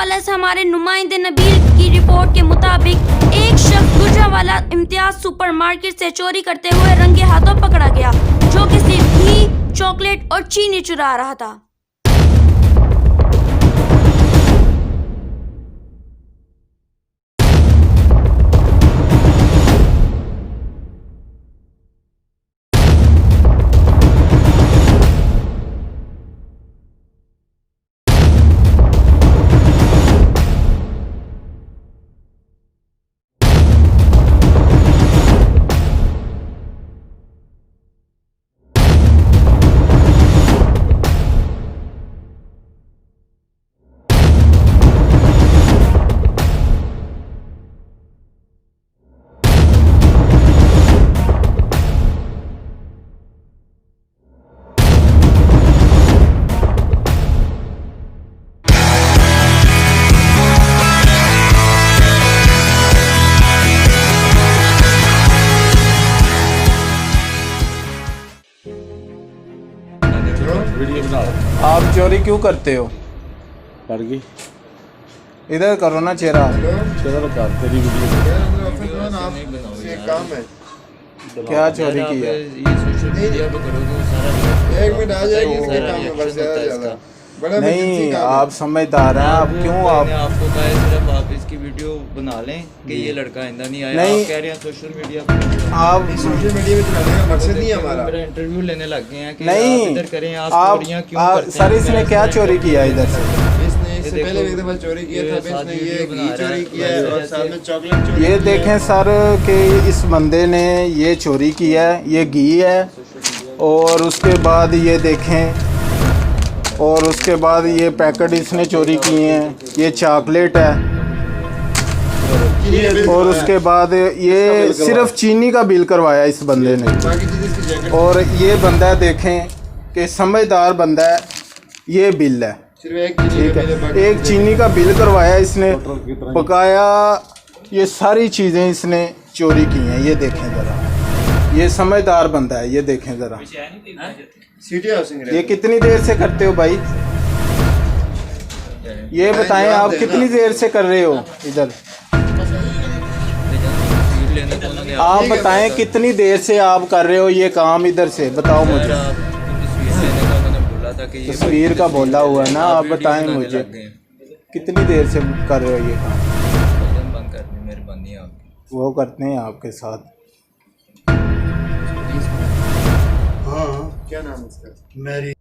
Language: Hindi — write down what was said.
गुजरांवाला से हमारे नुमाइंदे नबील की रिपोर्ट के मुताबिक एक शख्स गुजरांवाला इम्तियाज सुपरमार्केट से चोरी करते हुए रंगे हाथों पकड़ा गया, जो कि सिर्फ घी, चॉकलेट और चीनी चुरा रहा था। वीडियो बना। आप चोरी क्यों करते हो? कर गई इधर करो ना चेहरा। चलो कर तेरी वीडियो काम है। क्या चोरी की है? ये सोशल मीडिया पे करोगे वो सारा एक मिनट आ जाएगी, इसके काम में बस ज़्यादा बड़ा नहीं, आप समझदार हैं। आप क्यों मैंने आपको कहा है सिर्फ आप इसकी वीडियो बना लें कि ये लड़का आइंदा नहीं आया। नहीं। आप कह रहे हैं सोशल मीडिया पे। आप सोशल मीडिया में चलाने का मकसद नहीं है हमारा। मेरा इंटरव्यू लेने लग गए हैं कि नहीं, आप इधर करें, आप चोरियां क्यों करते हैं? सर इसने क्या चोरी किया इधर से? इसने इससे पहले एक दफा चोरी किया था, फिर इसने ये घी चोरी किया है और साथ में चॉकलेट चोरी। ये देखें सर कि इस बंदे ने ये चोरी किया है, ये घी है, और उसके बाद ये देखें, और उसके बाद ये पैकेट इसने चोरी किए हैं, ये चॉकलेट है, और उसके बाद ये सिर्फ चीनी का बिल करवाया इस बंदे ने। बाकी चीज़ इसकी जैकेट और ये बंदा देखें कि समझदार बंदा है, ये बिल है, सिर्फ एक ठीक है, एक चीनी का बिल करवाया इसने, बकाया ये सारी चीज़ें इसने चोरी की हैं। ये देखें ज़रा, ये समझदार बंदा है, ये देखें ज़रा। सिटी हाउसिंग ये कितनी देर से करते हो भाई? ये बताएं आप कितनी देर से कर रहे हो इधर? आप बताएं कितनी देर से आप कर रहे हो ये काम इधर से, बताओ मुझे। तस्वीर का बोला हुआ है ना, आप बताएं मुझे कितनी देर से कर रहे हो ये काम? बंद करनी मेहरबानी आपकी। वो करते हैं आपके साथ। हाँ, क्या नाम है इसका? मैरी।